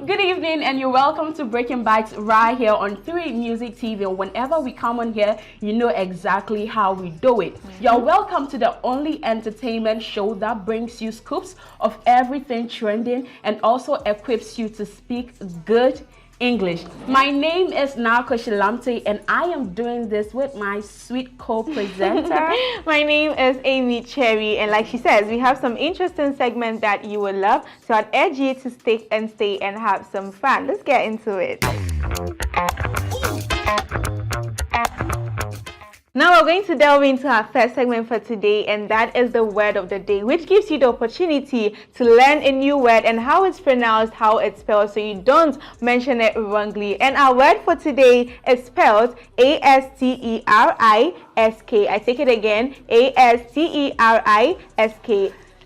Good evening, and you're welcome to Breaking Bites right here on 3 Music TV. Whenever we come on here, you know exactly how we do it. You're welcome to the only entertainment show that brings you scoops of everything trending and also equips you to speak good English. My name is now Koshie Lamptey, and I am doing this with my sweet co-presenter. My name is Aimee Cherry, and like she says, we have some interesting segments that you will love. So I'd urge you to stick and stay and have some fun. Let's get into it. Now we're going to delve into our first segment for today, and that is the word of the day, which gives you the opportunity to learn a new word and how it's pronounced, how it's spelled, so you don't mention it wrongly. And our word for today is spelled Asterisk. I take it again, Asterisk.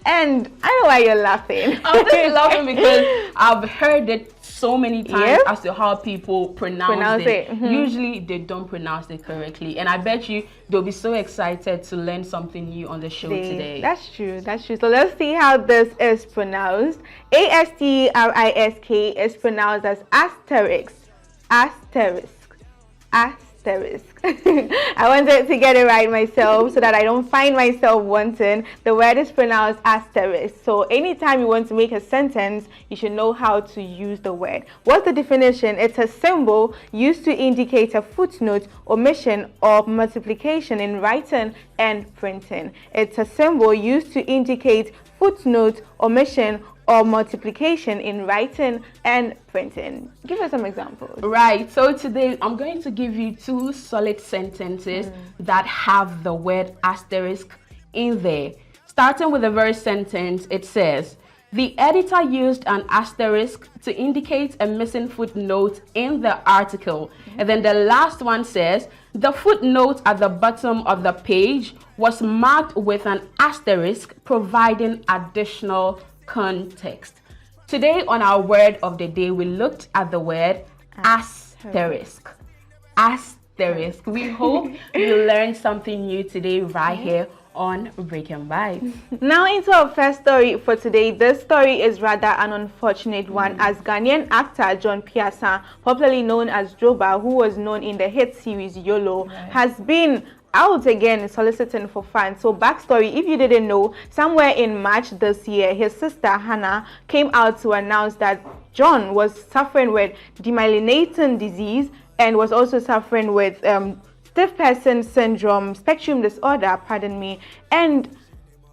And I know why you're laughing. I'm just laughing because I've heard it so many times as to how people pronounce it. Usually they don't pronounce it correctly, and I bet you they'll be so excited to learn something new on the show today. That's true. So let's see how this is pronounced. Asterisk is pronounced as asterisk. I wanted to get it right myself so that I don't find myself wanting. The word is pronounced asterisk. So anytime you want to make a sentence, you should know how to use the word. What's the definition? It's a symbol used to indicate a footnote, omission, or multiplication in writing and printing. It's a symbol used to indicate footnote, omission, or multiplication in writing and printing. Give us some examples. Right, so today I'm going to give you 2 solid sentences that have the word asterisk in there. Starting with the first sentence, it says, the editor used an asterisk to indicate a missing footnote in the article. And then the last one says, the footnote at the bottom of the page was marked with an asterisk, providing additional context. Today on our word of the day, we looked at the word asterisk. Asterisk. We hope you learned something new today right here on Breaking Bites. Now into our first story for today. This story is rather an unfortunate one, as Ghanaian actor John Peasah, popularly known as Drogba, who was known in the hit series Yolo, has been out again soliciting for funds. So backstory, if you didn't know, somewhere in March this year, his sister Hannah came out to announce that John was suffering with demyelinating disease and was also suffering with stiff person syndrome, spectrum disorder, and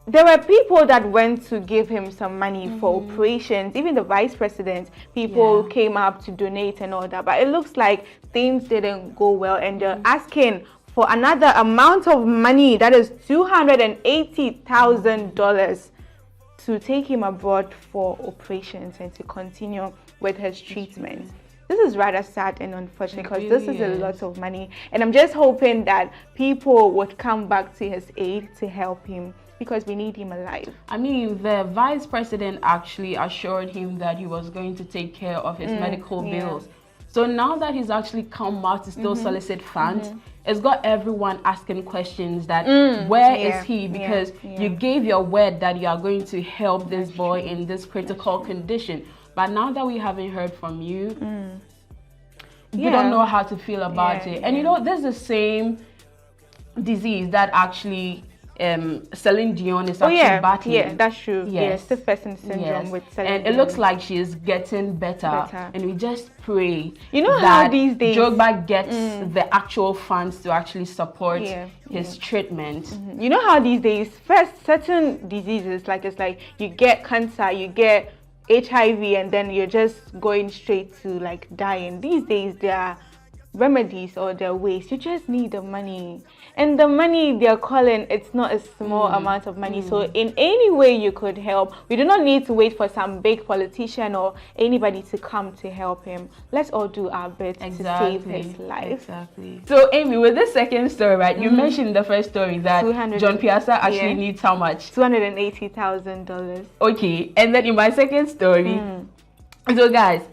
there were people that went to give him some money for operations. Even the vice president, people came up to donate and all that, but it looks like things didn't go well, and they're asking for another amount of money, that is $280,000, to take him abroad for operations and to continue with his treatment. This is rather sad and unfortunate because this is a lot of money, and I'm just hoping that people would come back to his aid to help him, because we need him alive. I mean, the vice president actually assured him that he was going to take care of his medical bills. So now that he's actually come out to still solicit funds, it's got everyone asking questions that where is he? Because you gave your word that you are going to help this boy in this critical condition. But now that we haven't heard from you, we don't know how to feel about it. And you know, there's the same disease that actually Celine Dion is actually battling. Yeah, that's true. Yes, stiff person syndrome with Celine Dion. And it looks like she is getting better. And we just pray, you know, that how these days Drogba gets the actual funds to actually support his treatment. You know how these days, first, certain diseases, like it's like you get cancer, you get HIV, and then you're just going straight to like dying. These days there are remedies or there are ways. You just need the money, and the money they're calling, it's not a small amount of money. So in any way you could help, we do not need to wait for some big politician or anybody to come to help him. Let's all do our bit to save his life. So Aimee, with this second story, right, you mentioned in the first story that John Peasah actually needs how much? $280,000. Okay, and then in my second story, so guys,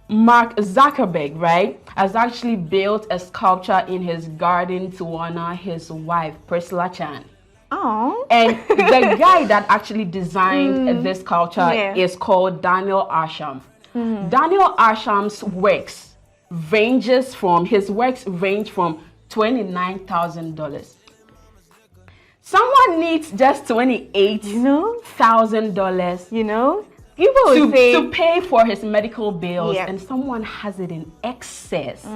Mark Zuckerberg, right, has actually built a sculpture in his garden to honor his wife, Priscilla Chan. Oh. And the guy that actually designed this sculpture is called Daniel Asham. Daniel Arsham's works range from $29,000. Someone needs just $28,000. People would say to pay for his medical bills, and someone has it in excess.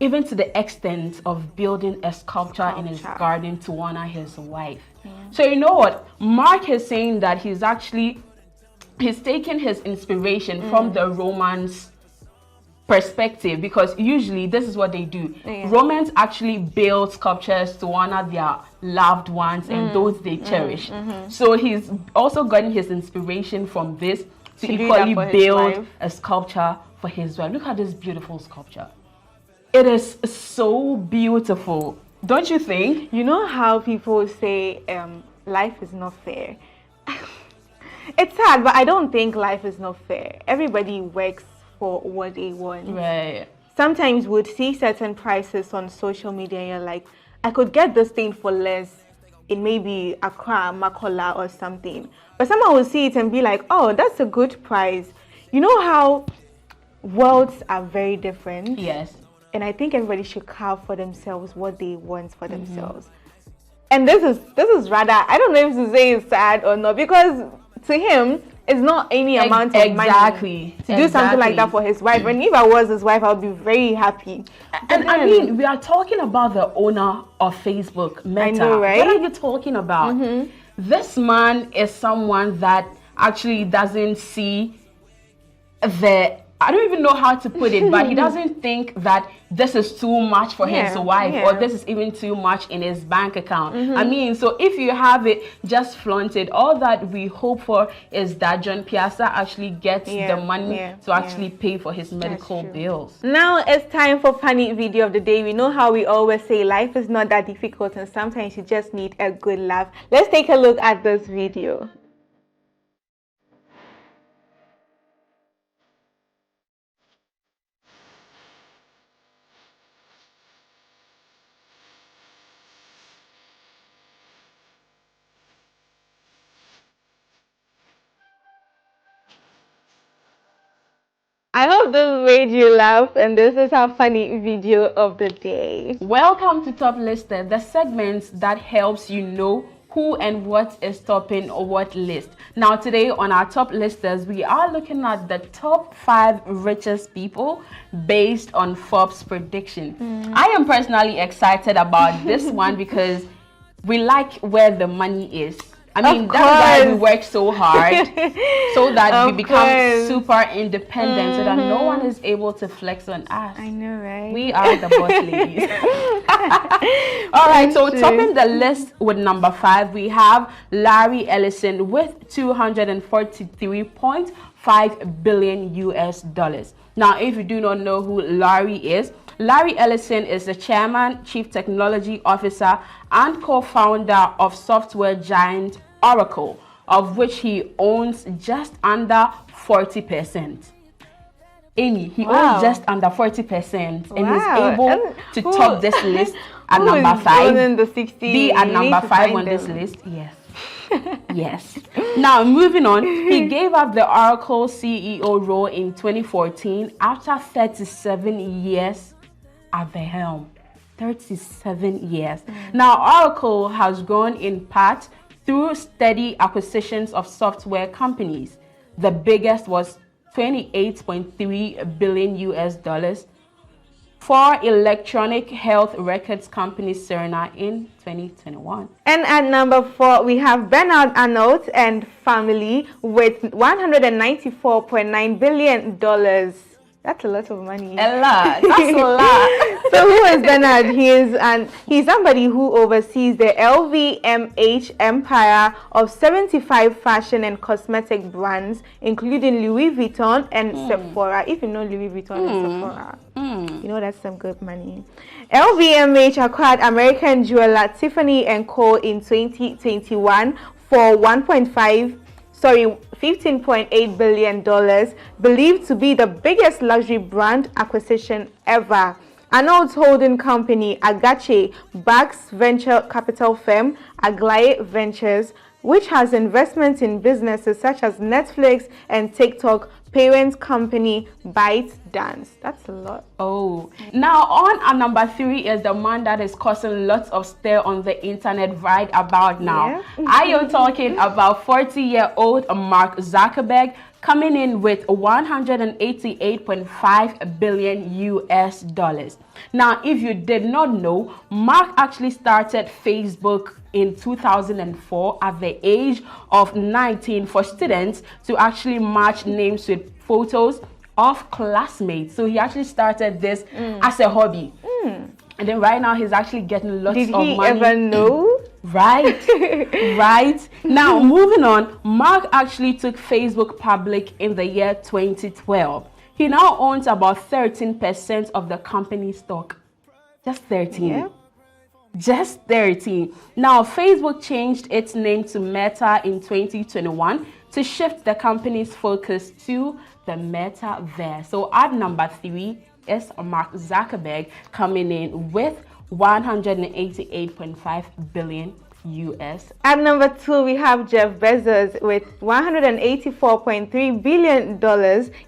Even to the extent of building a sculpture in his garden to honor his wife. So you know what? Mark is saying that he's taking his inspiration from the Romans perspective, because usually this is what they do. Romans actually build sculptures to honor their loved ones and those they cherish. So he's also gotten his inspiration from this to equally build a sculpture for his wife. Look at this beautiful sculpture. It is so beautiful, don't you think? You know how people say life is not fair? It's sad, but I don't think life is not fair. Everybody works for what they want. Right. Sometimes we'd see certain prices on social media and you're like, I could get this thing for less in maybe Accra, Makola or something. But someone will see it and be like, oh, that's a good price. You know how worlds are very different? Yes. And I think everybody should carve for themselves what they want for themselves. And this is rather, I don't know if to say it's sad or not, because to him, it's not any amount of money to do something like that for his wife. And if I was his wife, I would be very happy. And I mean, we are talking about the owner of Facebook, Meta. I know, right? What are you talking about? This man is someone that actually doesn't see I don't even know how to put it, but he doesn't think that this is too much for his wife or this is even too much in his bank account. I mean, so if you have it, just flaunt it. All that we hope for is that John Peasah actually gets the money to actually pay for his medical bills. Now it's time for funny video of the day. We know how we always say life is not that difficult and sometimes you just need a good laugh. Let's take a look at this video. I hope this made you laugh, and this is our funny video of the day. Welcome to Top Listed, the segment that helps you know who and what is topping or what list. Now today on our top listers, we are looking at the top 5 richest people based on Forbes prediction. I am personally excited about this one because we like where the money is. I mean, that's why we work so hard so that we become super independent so that no one is able to flex on us. I know, right? We are the boss ladies. All right, so topping the list with number 5, we have Larry Ellison with $243.5 billion US. Now, if you do not know who Larry is, Larry Ellison is the chairman, chief technology officer, and co-founder of software giant Oracle, of which he owns just under 40%. Aimee, he owns just under 40% and he's able to top this list at number 5. Be at number 5 on this list. Yes. Yes. Now, moving on, he gave up the Oracle CEO role in 2014 after 37 years at the helm. 37 years. Now, Oracle has grown in part through steady acquisitions of software companies. The biggest was $28.3 billion US for electronic health records company Cerner in 2021. And at number 4, we have Bernard Arnault and family with $194.9 billion. That's a lot of money. A lot. That's a lot. So who is Bernard? He's somebody who oversees the LVMH empire of 75 fashion and cosmetic brands, including Louis Vuitton and Sephora. If you know Louis Vuitton and Sephora, you know that's some good money. LVMH acquired American jeweler Tiffany & Co. in 2021 for $15.8 billion, believed to be the biggest luxury brand acquisition ever. Arnault's holding company, Agache, backs venture capital firm Aglaé Ventures which has investments in businesses such as Netflix and TikTok, parent company ByteDance. That's a lot. Oh, now on our number 3 is the man that is causing lots of stir on the internet right about now. Yeah. I am talking about 40-year-old Mark Zuckerberg, coming in with 188.5 billion US dollars. Now, if you did not know, Mark actually started Facebook in 2004 at the age of 19 for students to actually match names with photos of classmates. So he actually started this as a hobby. And then right now he's actually getting lots of money. Did he ever know? Right, right. Now, moving on, Mark actually took Facebook public in the year 2012. He now owns about 13% of the company's stock. Just 13. Yeah. Just 13. Now, Facebook changed its name to Meta in 2021 to shift the company's focus to the metaverse. So at number 3 is Mark Zuckerberg, coming in with 188.5 billion US. At number 2, we have Jeff Bezos with $184.3 billion.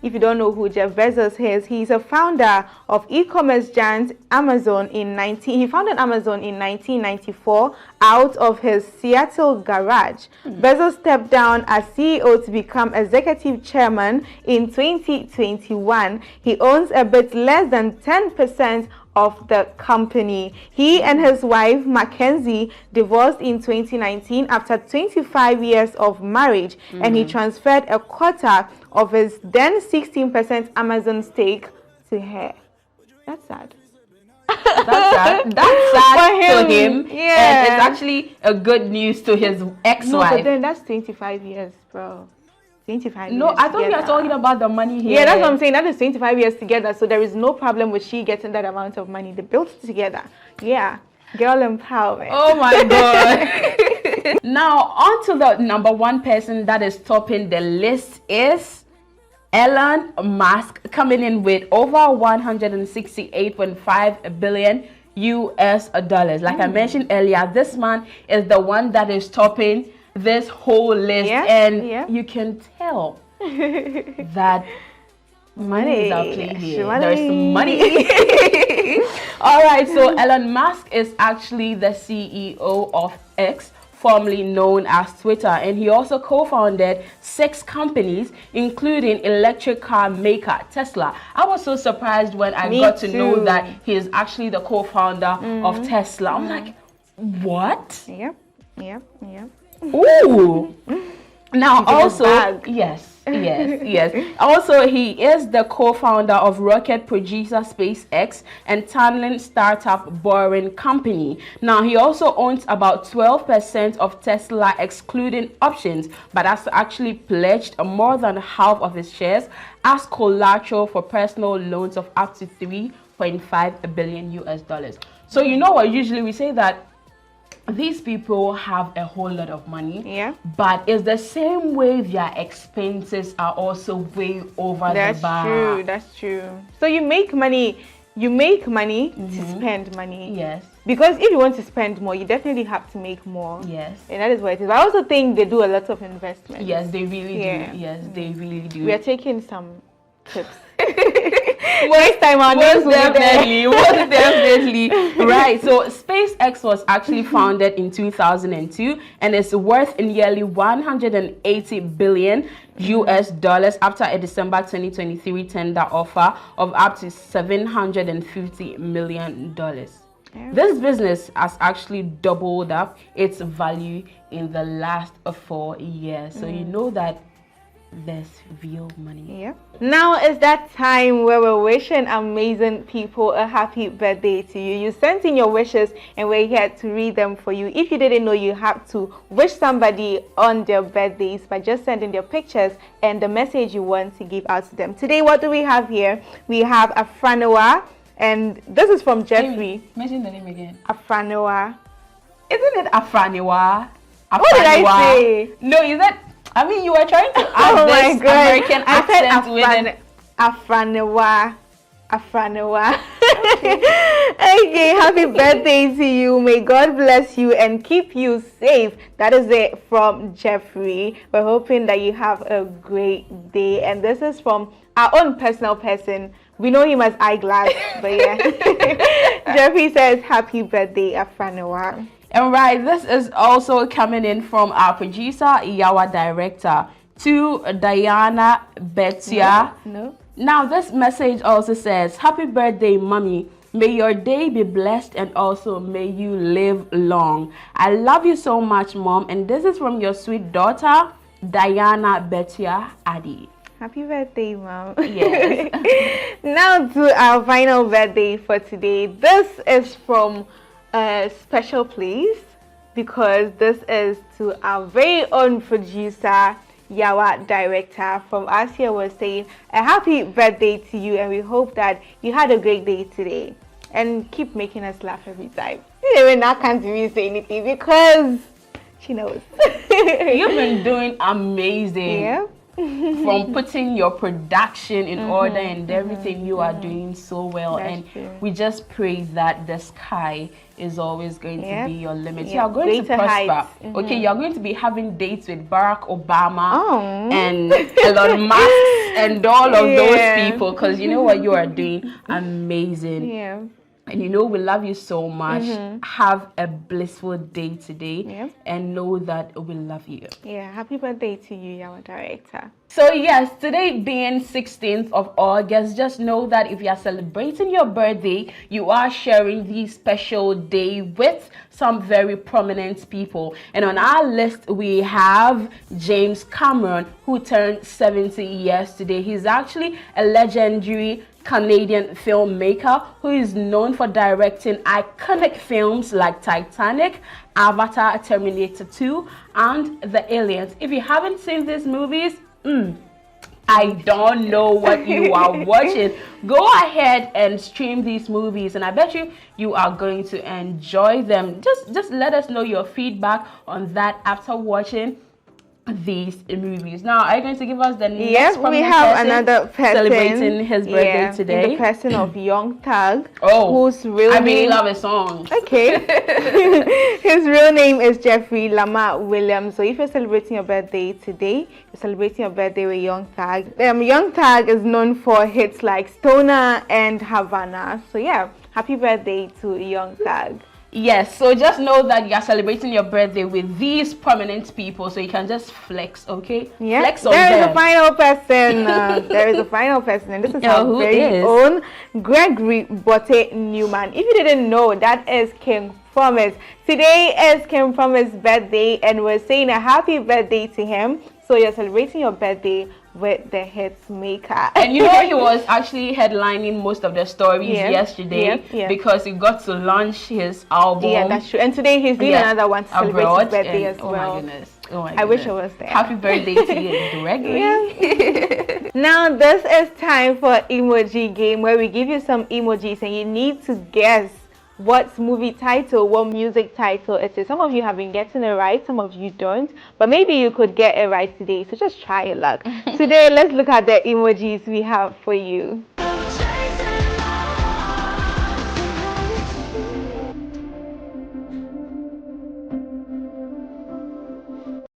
If you don't know who Jeff Bezos is, he's a founder of e-commerce giant Amazon He founded Amazon in 1994 out of his Seattle garage. Bezos stepped down as CEO to become executive chairman in 2021. He owns a bit less than 10% of the company. He and his wife Mackenzie divorced in 2019 after 25 years of marriage, and he transferred a quarter of his then 16% Amazon stake to her. That's sad. That's sad to him. Yeah. And it's actually a good news to his ex-wife. No, but then that's 25 years, bro. 25 No, years I thought you were together. talking about the money here. Yeah, that's what I'm saying. That is 25 years together, so there is no problem with she getting that amount of money. They built it together. Yeah, girl empowerment. Oh my god. Now, on to the number 1 person that is topping the list is Elon Musk, coming in with over 168.5 billion US dollars. Like I mentioned earlier, this man is the one that is topping this whole list, and you can tell that money is at play here. There's money. All right, so Elon Musk is actually the CEO of X, formerly known as Twitter, and he also co-founded 6 companies, including electric car maker Tesla. I was so surprised when I got to know that he is actually the co-founder of Tesla. I'm like, what? Yep. Ooh. Now also, yes. Also, he is the co-founder of rocket producer SpaceX and tunneling startup Boring Company. Now, he also owns about 12% of Tesla, excluding options, but has actually pledged more than half of his shares as collateral for personal loans of up to 3.5 billion US dollars. So you know what? Usually we say that these people have a whole lot of money, but it's the same way their expenses are also way over the bar. That's true. So you make money to spend money. Yes. Because if you want to spend more, you definitely have to make more. Yes. And that is what it is. But I also think they do a lot of investment. Yes, they really do. Yes, they really do. We are taking some tips. Next time our names will definitely. Right. So SpaceX was actually founded in 2002 and is worth nearly 180 billion US dollars after a December 2023 tender offer of up to $750 million. This business has actually doubled up its value in the last 4 years. So you know that there's real money. Now is that time where we're wishing amazing people a happy birthday to you. You sent in your wishes and we're here to read them for you. If you didn't know, you have to wish somebody on their birthdays by just sending their pictures and the message you want to give out to them. Today, what do we have here? We have Afranoa, and this is from Jeffrey. Mention the name again. Afranoa. Isn't it Afranoa? What did I say? No, is that? I mean, you were trying to add this American accent with Afranoa. Afranawa. Okay, happy birthday to you. May God bless you and keep you safe. That is it from Jeffrey. We're hoping that you have a great day. And this is from our own personal person. We know him as Eyeglass, but yeah. Jeffrey says, happy birthday, Afranawa. And right, this is also coming in from our producer, Yawa director, to Diana Betia. No. Now, this message also says, happy birthday, mommy. May your day be blessed and also may you live long. I love you so much, mom. And this is from your sweet daughter, Diana Betia Adi. Happy birthday, mom. Yes. Now to our final birthday for today. This is from a special place because this is to our very own producer, Yawa director. From us here, we're saying a happy birthday to you, and we hope that you had a great day today and keep making us laugh every time. Even I can't even say anything because she knows. You've been doing amazing. Yeah. From putting your production in order and everything, you are doing so well. That's and true. we just pray that the sky is always going to be your limit. Yep. You are going to Greater prosper. heights. Okay, you're going to be having dates with Barack Obama Oh. and Elon Musk and all of those people, because you know what you are doing amazing. Yeah. And you know we love you so much. Have a blissful day today, and know that we love you. Yeah, happy birthday to you, Yawa director. So yes, today being 16th of August, just know that if you are celebrating your birthday, you are sharing this special day with some very prominent people. And on our list, we have James Cameron, who turned 70 years today. He's actually a legendary Canadian filmmaker who is known for directing iconic films like Titanic, Avatar, Terminator 2, and The Aliens. If you haven't seen these movies, I don't know what you are watching. Go ahead and stream these movies, and I bet you are going to enjoy them. Just let us know your feedback on that after watching these movies. Now, are you going to give us the next? Yes, we have another person celebrating his birthday today. In the person of Young Thug, whose real I name... really love his song. Okay. His real name is Jeffrey Lamar Williams. So if you're celebrating your birthday today, you're celebrating your birthday with Young Thug. Young Thug is known for hits like Stoner and Havana. So yeah, happy birthday to Young Thug. Yes, so just know that you are celebrating your birthday with these prominent people, so you can just flex, okay? Yeah, flex on there is them. a final person. There is a final person, and this is our very own Gregory Botte Newman. If you didn't know, that is King Promise. Today is King Promise's birthday, and we're saying a happy birthday to him. So you're celebrating your birthday with the hits maker. And you know, he was actually headlining most of the stories yesterday because he got to launch his album. Yeah, that's true. And today he's doing another one to celebrate his birthday as well. Oh my goodness. Oh my goodness. I wish I was there. Happy birthday to you, Gregory. Now this is time for Emoji Game, where we give you some emojis and you need to guess what movie title, what music title it is. Some of you have been getting it right, some of you don't, but maybe you could get it right today, so just try your luck. Today, let's look at the emojis we have for you.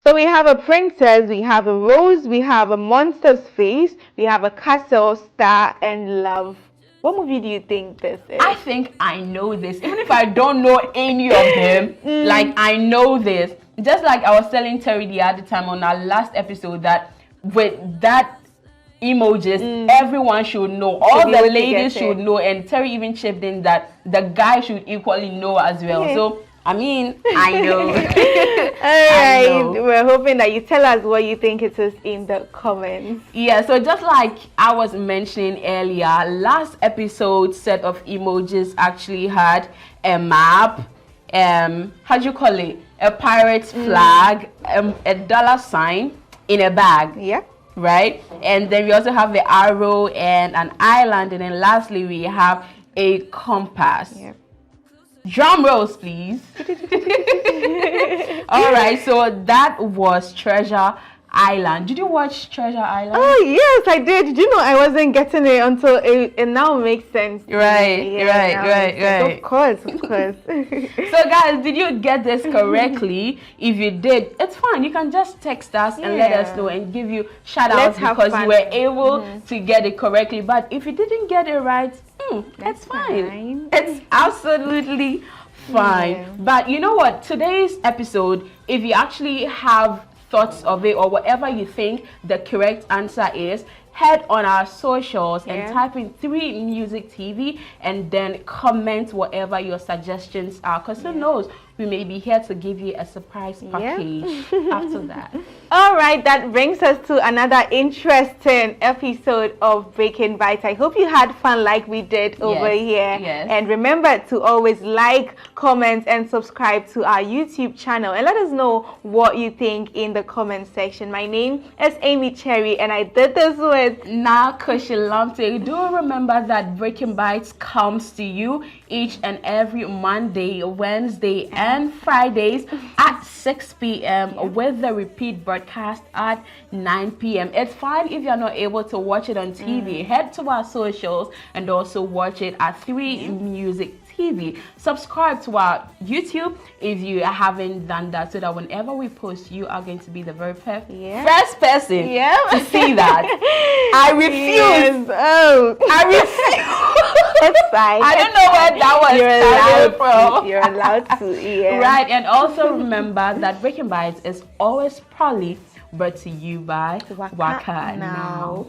So we have a princess, we have a rose, we have a monster's face, we have a castle, star, and love. What movie do you think this is? I think I know this. Even if I don't know any of them, like I know this. Just like I was telling Terry the other time on our last episode that with that emojis, everyone should know. All the ladies should know. And Terry even chipped in that the guy should equally know as well. So I mean, I know. Alright, we're hoping that you tell us what you think it is in the comments. Yeah, so just like I was mentioning earlier, last episode's set of emojis actually had a map, how do you call it? A pirate's flag, a dollar sign in a bag. Yeah. Right? And then we also have the arrow and an island, and then lastly we have a compass. Yeah. Drum rolls, please. All right, so that was Treasure Island. Did you watch Treasure Island? Oh yes, I did. Did you know I wasn't getting it until it now makes sense? Right. Of course. So guys, did you get this correctly? If you did, it's fine. You can just text us and let us know and give you shout outs because you were able to get it correctly. But if you didn't get it right, it's fine. It's absolutely fine. But you know what? Today's episode, if you actually have thoughts of it or whatever you think the correct answer is, head on our socials and type in 3 Music TV and then comment whatever your suggestions are, because who knows, we may be here to give you a surprise package after that. All right, that brings us to another interesting episode of BRKN BYTZ. I hope you had fun like we did over here. And remember to always like, comment, and subscribe to our YouTube channel. And let us know what you think in the comment section. My name is Aimee Cherry, and I did this with Koshie Lamptey. Do remember that BRKN BYTZ comes to you each and every Monday, Wednesday, and Fridays at 6 p.m. with the repeat broadcast at 9 p.m. It's fine if you're not able to watch it on TV. Head to our socials and also watch it at 3 Music TV. Subscribe to our YouTube if you haven't done that, so that whenever we post, you are going to be the very first person to see that. I refuse. I refuse. It's fine. I don't know where that was You're allowed to. Right, and also remember that BRKN BYTZ is always proudly brought to you by Waka Now.